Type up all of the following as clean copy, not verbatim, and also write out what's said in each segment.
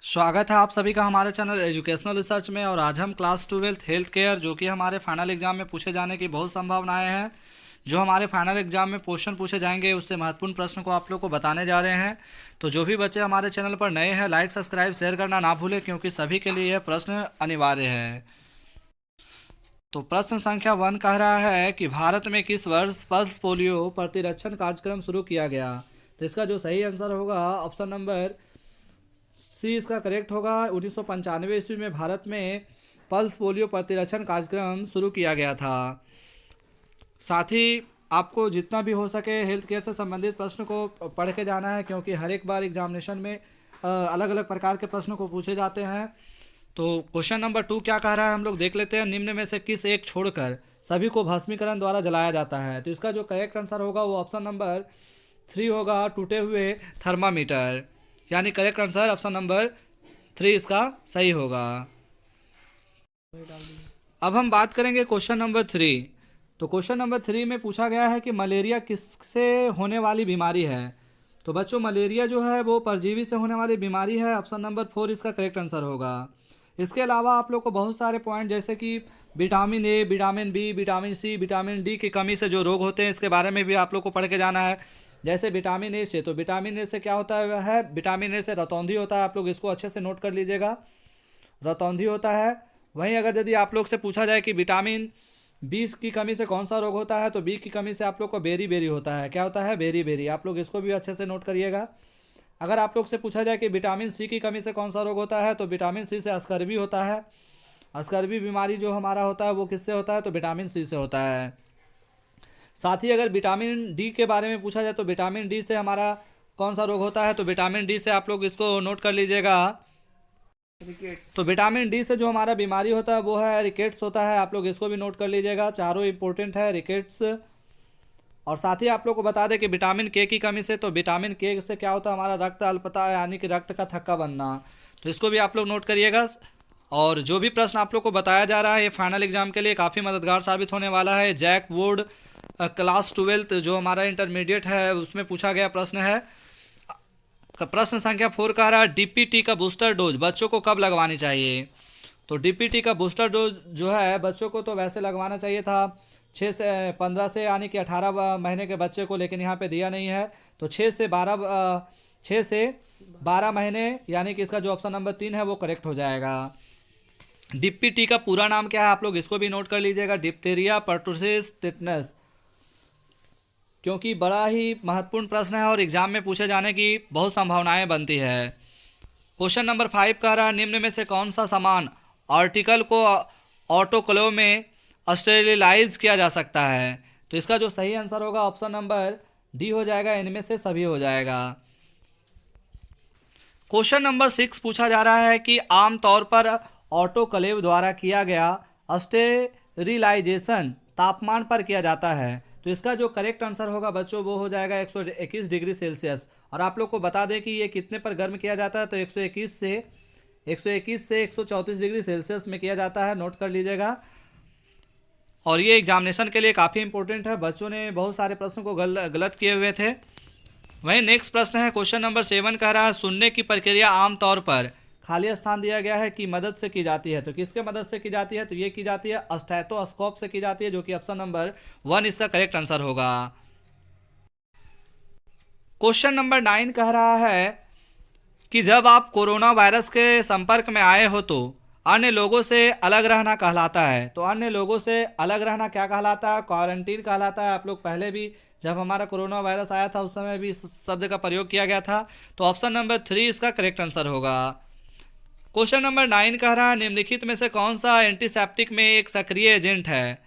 स्वागत है आप सभी का हमारे चैनल एजुकेशनल रिसर्च में। और आज हम क्लास 12 हेल्थ केयर जो कि हमारे फाइनल एग्जाम में पूछे जाने की बहुत संभावनाएं हैं। जो हमारे फाइनल एग्जाम में क्वेश्चन पूछे जाएंगे उससे महत्वपूर्ण प्रश्न को आप लोग को बताने जा रहे हैं। तो जो भी बच्चे हमारे चैनल पर नए हैं, लाइक सब्सक्राइब शेयर करना ना भूलें, क्योंकि सभी के लिए यह प्रश्न अनिवार्य है। तो प्रश्न संख्या 1 कह रहा है कि भारत में किस वर्ष पल्स पोलियो प्रतिरक्षण कार्यक्रम शुरू किया गया। तो इसका जो सही आंसर होगा ऑप्शन नंबर सी इसका करेक्ट होगा। 1995 ईस्वी में भारत में पल्स पोलियो प्रतिरक्षण कार्यक्रम शुरू किया गया था। साथ ही आपको जितना भी हो सके हेल्थ केयर से संबंधित प्रश्न को पढ़ के जाना है, क्योंकि हर एक बार एग्जामिनेशन में अलग अलग प्रकार के प्रश्नों को पूछे जाते हैं। तो क्वेश्चन नंबर 2 क्या कह रहा है हम लोग देख लेते हैं। निम्न में से किस एक छोड़कर सभी को भस्मीकरण द्वारा जलाया जाता है। तो इसका जो करेक्ट आंसर होगा वो ऑप्शन नंबर 3 होगा, टूटे हुए थर्मामीटर। यानी करेक्ट आंसर ऑप्शन नंबर 3 इसका सही होगा। अब हम बात करेंगे क्वेश्चन नंबर 3। तो क्वेश्चन नंबर 3 में पूछा गया है कि मलेरिया किससे होने वाली बीमारी है। तो बच्चों मलेरिया जो है वो परजीवी से होने वाली बीमारी है। ऑप्शन नंबर 4 इसका करेक्ट आंसर होगा। इसके अलावा आप लोग को बहुत सारे पॉइंट जैसे कि vitamin A, vitamin B, vitamin C, vitamin D की कमी से जो रोग होते हैं इसके बारे में भी आप लोग को पढ़ के जाना है। जैसे विटामिन ए से, तो विटामिन ए से क्या होता है, विटामिन ए से रतौंधी होता है। आप लोग इसको अच्छे से नोट कर लीजिएगा, रतौंधी होता है। वहीं अगर यदि आप लोग से पूछा जाए कि विटामिन बी की कमी से कौन सा रोग होता है, तो बी की कमी से आप लोग को बेरी बेरी होता है। क्या होता है, बेरी बेरी। आप लोग इसको भी अच्छे से नोट करिएगा। अगर आप लोग से पूछा जाए कि विटामिन सी की कमी से कौन सा रोग होता है, तो विटामिन सी से अस्कर्वी होता है। अस्कर्वी बीमारी जो हमारा होता है वो किससे होता है, तो विटामिन सी से होता है। साथ ही अगर विटामिन डी के बारे में पूछा जाए तो विटामिन डी से हमारा कौन सा रोग होता है, तो विटामिन डी से आप लोग इसको नोट कर लीजिएगा, रिकेट्स। तो विटामिन डी से जो हमारा बीमारी होता है वो है रिकेट्स होता है। आप लोग इसको भी नोट कर लीजिएगा, चारों इंपॉर्टेंट है, रिकेट्स। और साथ ही आप लोग को बता दें कि विटामिन के की कमी से, तो विटामिन के से क्या होता है, हमारा रक्त अल्पता यानी कि रक्त का थक्का बनना। तो इसको भी आप लोग नोट करिएगा। और जो भी प्रश्न आप लोग को बताया जा रहा है ये फाइनल एग्जाम के लिए काफ़ी मददगार साबित होने वाला है। जैक बोर्ड क्लास 12 जो हमारा इंटरमीडिएट है उसमें पूछा गया प्रश्न है। प्रश्न संख्या 4 कह रहा है डीपीटी का बूस्टर डोज बच्चों को कब लगवानी चाहिए। तो डीपीटी का बूस्टर डोज जो है बच्चों को तो वैसे लगवाना चाहिए था 6 से 15 से यानी कि 18 महीने के बच्चे को, लेकिन यहाँ पे दिया नहीं है। तो 6 से 12 महीने यानी कि इसका जो ऑप्शन नंबर 3 है वो करेक्ट हो जाएगा। डीपीटी का पूरा नाम क्या है आप लोग इसको भी नोट कर लीजिएगा, डिप्थीरिया पर्टुसिस टिटनस। क्योंकि बड़ा ही महत्वपूर्ण प्रश्न है और एग्जाम में पूछे जाने की बहुत संभावनाएं बनती है। क्वेश्चन नंबर 5 कह रहा है निम्न में से कौन सा सामान आर्टिकल को ऑटोक्लेव में स्टेरिलाइज किया जा सकता है। तो इसका जो सही आंसर होगा ऑप्शन नंबर डी हो जाएगा, इनमें से सभी हो जाएगा। क्वेश्चन नंबर 6 पूछा जा रहा है कि आमतौर पर ऑटोक्लेव द्वारा किया गया स्टेरिलाइजेशन तापमान पर किया जाता है। तो इसका जो करेक्ट आंसर होगा बच्चों वो हो जाएगा 121 डिग्री सेल्सियस। और आप लोग को बता दें कि ये कितने पर गर्म किया जाता है, तो 121 से 134 डिग्री सेल्सियस में किया जाता है, नोट कर लीजिएगा। और ये एग्जामिनेशन के लिए काफ़ी इंपॉर्टेंट है, बच्चों ने बहुत सारे प्रश्नों को गलत किए हुए थे। वहीं नेक्स्ट प्रश्न है क्वेश्चन नंबर 7 कह रहा है सुनने की प्रक्रिया आमतौर पर खाली स्थान दिया गया है कि मदद से की जाती है। तो किसके मदद से की जाती है, तो ये की जाती है स्टेथोस्कोप से की जाती है, जो कि ऑप्शन नंबर 1 इसका करेक्ट आंसर होगा। क्वेश्चन नंबर 9 कह रहा है कि जब आप कोरोना वायरस के संपर्क में आए हो तो अन्य लोगों से अलग रहना कहलाता है। तो अन्य लोगों से अलग रहना क्या कहलाता है, क्वारंटीन कहलाता है। आप लोग पहले भी जब हमारा कोरोना वायरस आया था उस समय भी इस शब्द का प्रयोग किया गया था। तो ऑप्शन नंबर 3 इसका करेक्ट आंसर होगा। क्वेश्चन नंबर 9 कह रहा है निम्नलिखित में से कौन सा एंटीसेप्टिक में एक सक्रिय एजेंट है।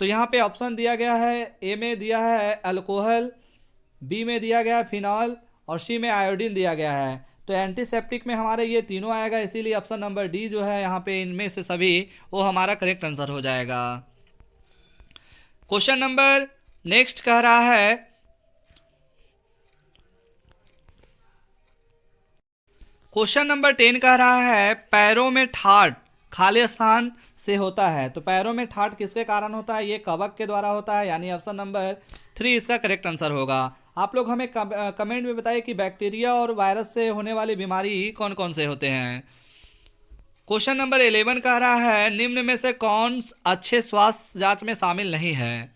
तो यहाँ पे ऑप्शन दिया गया है, ए में दिया है अल्कोहल, बी में दिया गया है फिनॉल और सी में आयोडीन दिया गया है। तो एंटीसेप्टिक में हमारे ये तीनों आएगा, इसीलिए ऑप्शन नंबर डी जो है यहाँ पे इनमें से सभी वो हमारा करेक्ट आंसर हो जाएगा। क्वेश्चन नंबर नेक्स्ट कह रहा है क्वेश्चन नंबर 10 कह रहा है पैरों में ठाठ खाली स्थान से होता है। तो पैरों में ठाठ किसके कारण होता है, ये कवक के द्वारा होता है, यानी ऑप्शन नंबर 3 इसका करेक्ट आंसर होगा। आप लोग हमें कमेंट में बताइए कि बैक्टीरिया और वायरस से होने वाली बीमारी कौन कौन से होते हैं। क्वेश्चन नंबर 11 कह रहा है निम्न में से कौन अच्छे स्वास्थ्य जांच में शामिल नहीं है।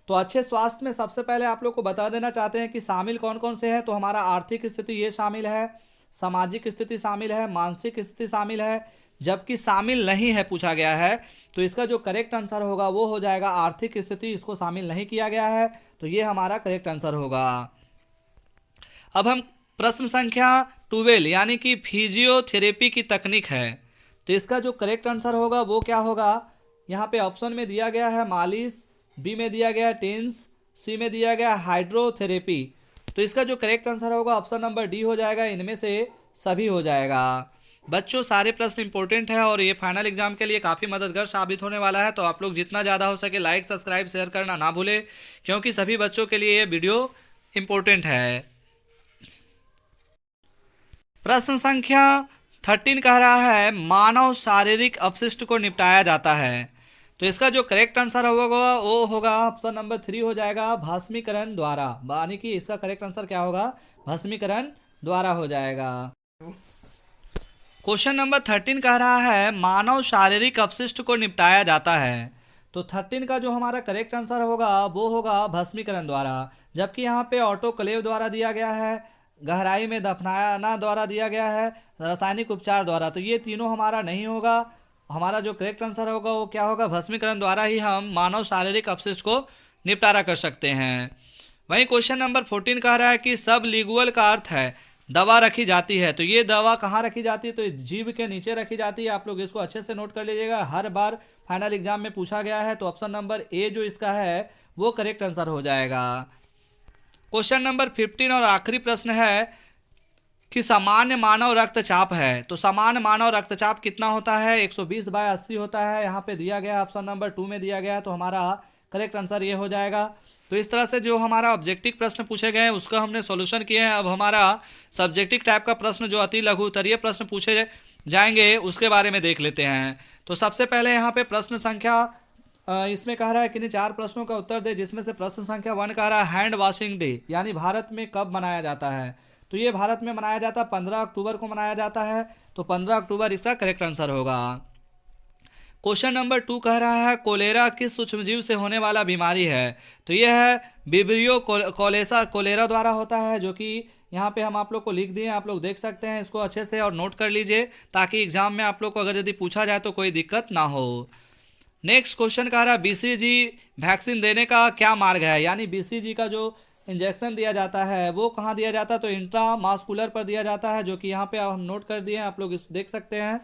तो अच्छे स्वास्थ्य में सबसे पहले आप लोग को बता देना चाहते हैं कि शामिल कौन कौन से हैं। तो हमारा आर्थिक स्थिति ये शामिल है, सामाजिक स्थिति शामिल है, मानसिक स्थिति शामिल है। जबकि शामिल नहीं है पूछा गया है, तो इसका जो करेक्ट आंसर होगा वो हो जाएगा आर्थिक स्थिति, इसको शामिल नहीं किया गया है, तो ये हमारा करेक्ट आंसर होगा। अब हम प्रश्न संख्या 12 यानी कि फिजियोथेरेपी की तकनीक है, तो इसका जो करेक्ट आंसर होगा वो क्या होगा। यहाँ पे ऑप्शन में दिया गया है मालिश, बी में दिया गया है टेंस, सी में दिया गया है हाइड्रोथेरेपी। तो इसका जो करेक्ट आंसर होगा ऑप्शन नंबर डी हो जाएगा, इनमें से सभी हो जाएगा। बच्चों सारे प्रश्न इंपॉर्टेंट है और ये फाइनल एग्जाम के लिए काफ़ी मददगार साबित होने वाला है, तो आप लोग जितना ज़्यादा हो सके लाइक सब्सक्राइब शेयर करना ना भूलें, क्योंकि सभी बच्चों के लिए ये वीडियो इंपॉर्टेंट है। प्रश्न संख्या 13 कह रहा है मानव शारीरिक अपशिष्ट को निपटाया जाता है। तो इसका जो करेक्ट आंसर होगा वो होगा ऑप्शन नंबर 3 हो जाएगा, भस्मीकरण द्वारा, यानी कि इसका करेक्ट आंसर क्या होगा, भस्मीकरण द्वारा हो जाएगा। क्वेश्चन नंबर 13 कह रहा है मानव शारीरिक अपशिष्ट को निपटाया जाता है। तो 13 का जो हमारा करेक्ट आंसर होगा वो होगा भस्मीकरण द्वारा, जबकि यहाँ पे ऑटोक्लेव द्वारा दिया गया है, गहराई में दफनाना द्वारा दिया गया है, रासायनिक उपचार द्वारा, तो ये तीनों हमारा नहीं होगा। हमारा जो करेक्ट आंसर होगा वो क्या होगा, भस्मीकरण द्वारा ही हम मानव शारीरिक अपशिष्ट को निपटारा कर सकते हैं। वहीं क्वेश्चन नंबर 14 कह रहा है कि सब लीगुअल का अर्थ है दवा रखी जाती है। तो ये दवा कहाँ रखी जाती है, तो जीभ के नीचे रखी जाती है। आप लोग इसको अच्छे से नोट कर लीजिएगा, हर बार फाइनल एग्जाम में पूछा गया है। तो ऑप्शन नंबर ए जो इसका है वो करेक्ट आंसर हो जाएगा। क्वेश्चन नंबर 15 और आखिरी प्रश्न है कि सामान्य मानव रक्तचाप है। तो सामान्य मानव रक्तचाप कितना होता है, 120/80 होता है। यहाँ पे दिया गया ऑप्शन नंबर 2 में दिया गया, तो हमारा करेक्ट आंसर ये हो जाएगा। तो इस तरह से जो हमारा ऑब्जेक्टिव प्रश्न पूछे गए हैं उसका हमने सॉल्यूशन किए हैं। अब हमारा सब्जेक्टिव टाइप का प्रश्न जो अति लघु उत्तरीय प्रश्न पूछे जाएंगे उसके बारे में देख लेते हैं। तो सबसे पहले यहाँ पे प्रश्न संख्या इसमें कह रहा है कि 4 प्रश्नों का उत्तर दे, जिसमें से प्रश्न संख्या 1 कह रहा है हैंड वॉशिंग डे यानी भारत में कब मनाया जाता है। तो ये भारत में मनाया जाता है 15 अक्टूबर को मनाया जाता है, तो 15 अक्टूबर इसका करेक्ट आंसर होगा। क्वेश्चन नंबर 2 कह रहा है कोलेरा किस सूक्ष्मजीव से होने वाला बीमारी है। तो यह है विब्रियो कोलेरा द्वारा होता है, जो कि यहाँ पे हम आप लोग को लिख दिए, आप लोग देख सकते हैं इसको अच्छे से और नोट कर लीजिए, ताकि एग्जाम में आप लोग को अगर यदि पूछा जाए तो कोई दिक्कत ना हो। नेक्स्ट क्वेश्चन कह रहा है बीसीजी वैक्सीन देने का क्या मार्ग है, यानी बीसीजी का जो इंजेक्शन दिया जाता है वो कहाँ दिया जाता है, तो इंट्रामास्कुलर पर दिया जाता है, जो कि यहाँ पे हम नोट कर दिए हैं, आप लोग इस देख सकते हैं।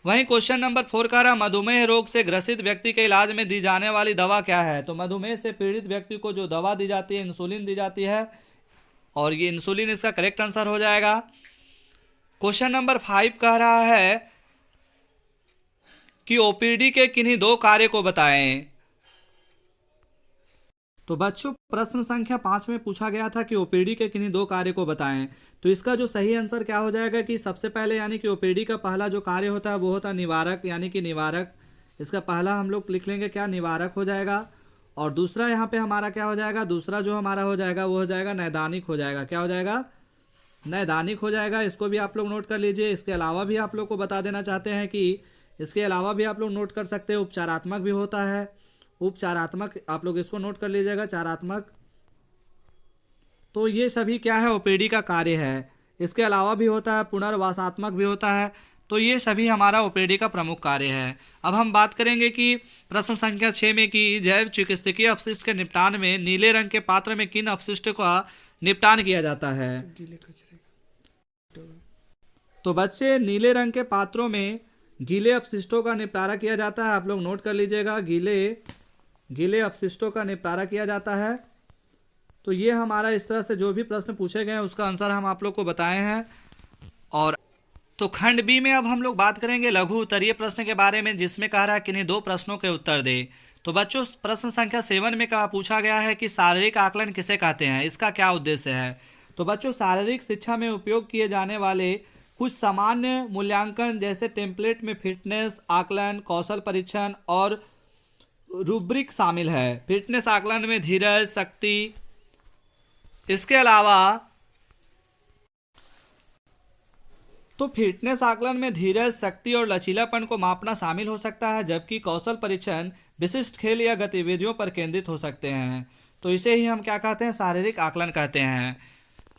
वहीं क्वेश्चन नंबर 4 कह रहा मधुमेह रोग से ग्रसित व्यक्ति के इलाज में दी जाने वाली दवा क्या है। तो मधुमेह से पीड़ित व्यक्ति को जो दवा दी जाती है इंसुलिन दी जाती है, और ये इंसुलिन इसका करेक्ट आंसर हो जाएगा। क्वेश्चन नंबर 5 कह रहा है कि ओपीडी के किन्हीं 2 कार्य को बताएं। तो बच्चों प्रश्न संख्या 5 में पूछा गया था कि ओपीडी के किन्हीं 2 कार्य को बताएं। तो इसका जो सही आंसर क्या हो जाएगा कि सबसे पहले यानी कि ओपीडी का पहला जो कार्य होता है वो होता है निवारक, यानी कि निवारक, इसका पहला हम लोग लिख लेंगे क्या, निवारक हो जाएगा। और दूसरा यहाँ पे हमारा क्या हो जाएगा, दूसरा जो हमारा हो जाएगा वो हो जाएगा नैदानिक हो जाएगा। क्या हो जाएगा, नैदानिक हो जाएगा। इसको भी आप लोग नोट कर लीजिए। इसके अलावा भी आप लोग को बता देना चाहते हैं कि इसके अलावा भी आप लोग नोट कर सकते हैं उपचारात्मक भी होता है, उपचारात्मक आप लोग इसको नोट कर लीजिएगा, चारात्मक। तो ये सभी क्या है, ओपीडी का कार्य है। इसके अलावा भी होता है पुनर्वासात्मक भी होता है। तो ये सभी हमारा ओपीडी का प्रमुख कार्य है। अब हम बात करेंगे कि प्रश्न संख्या 6 में कि जैव चिकित्सकीय अपशिष्ट के निपटान में नीले रंग के पात्र में किन अपशिष्ट का निपटान किया जाता है। तो बच्चे नीले रंग के पात्रों में गीले अपशिष्टों का निपटारा किया जाता है। आप लोग नोट कर लीजिएगा, गीले अपशिष्टों का निपटारा किया जाता है। तो ये हमारा इस तरह से जो भी प्रश्न पूछे गए हैं उसका आंसर हम आप लोग को बताए हैं। और तो खंड बी में अब हम लोग बात करेंगे लघु उत्तरीय प्रश्न के बारे में, जिसमें कह रहा है किन्हीं 2 प्रश्नों के उत्तर दे। तो बच्चों प्रश्न संख्या 7 में पूछा गया है कि शारीरिक आकलन किसे कहते हैं, इसका क्या उद्देश्य है। तो बच्चों शारीरिक शिक्षा में उपयोग किए जाने वाले कुछ सामान्य मूल्यांकन जैसे टेम्पलेट में फिटनेस आकलन, कौशल परीक्षण और रूब्रिक शामिल है। फिटनेस आकलन में धीरज, शक्ति, इसके अलावा तो फिटनेस आकलन में धीरज, शक्ति और लचीलापन को मापना शामिल हो सकता है, जबकि कौशल परीक्षण विशिष्ट खेल या गतिविधियों पर केंद्रित हो सकते हैं। तो इसे ही हम क्या कहते हैं, शारीरिक आकलन कहते हैं।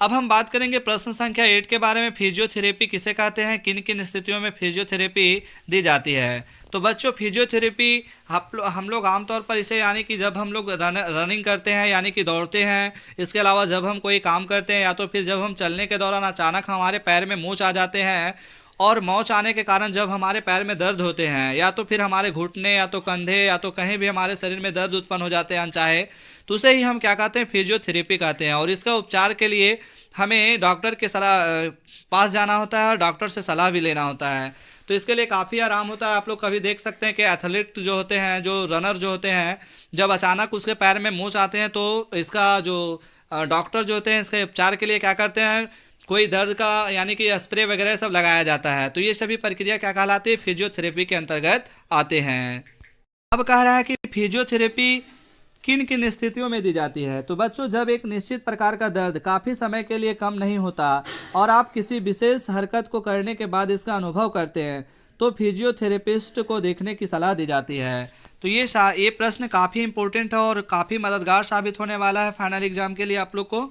अब हम बात करेंगे प्रश्न संख्या 8 के बारे में, फिजियोथेरेपी किसे कहते हैं, किन किन स्थितियों में फिजियोथेरेपी दी जाती है। तो बच्चों फिजियोथेरेपी हम लोग आमतौर पर इसे यानी कि जब हम लोग रनिंग करते हैं यानी कि दौड़ते हैं, इसके अलावा जब हम कोई काम करते हैं या तो फिर जब हम चलने के दौरान अचानक हमारे पैर में मोच आ जाते हैं और मोच आने के कारण जब हमारे पैर में दर्द होते हैं या तो फिर हमारे घुटने या तो कंधे या तो कहीं भी हमारे शरीर में दर्द उत्पन्न हो जाते हैं अनचाहे, तो उसे ही हम क्या कहते हैं, फिजियोथेरेपी कहते हैं। और इसका उपचार के लिए हमें डॉक्टर के सलाह पास जाना होता है और डॉक्टर से सलाह भी लेना होता है। तो इसके लिए काफ़ी आराम होता है। आप लोग कभी देख सकते हैं कि एथलीट जो होते हैं, जो रनर जो होते हैं, जब अचानक उसके पैर में मोच आते हैं तो इसका जो डॉक्टर जो होते हैं इसके उपचार के लिए क्या करते हैं, कोई दर्द का यानी कि स्प्रे वगैरह सब लगाया जाता है। तो ये सभी प्रक्रिया क्या कहलाती है, फिजियोथेरेपी के अंतर्गत आते हैं। अब कह रहा है कि फिजियोथेरेपी किन किन स्थितियों में दी जाती है। तो बच्चों जब एक निश्चित प्रकार का दर्द काफ़ी समय के लिए कम नहीं होता और आप किसी विशेष हरकत को करने के बाद इसका अनुभव करते हैं तो फिजियोथेरेपिस्ट को देखने की सलाह दी जाती है। तो ये प्रश्न काफ़ी इंपॉर्टेंट है और काफ़ी मददगार साबित होने वाला है फाइनल एग्जाम के लिए आप लोग को।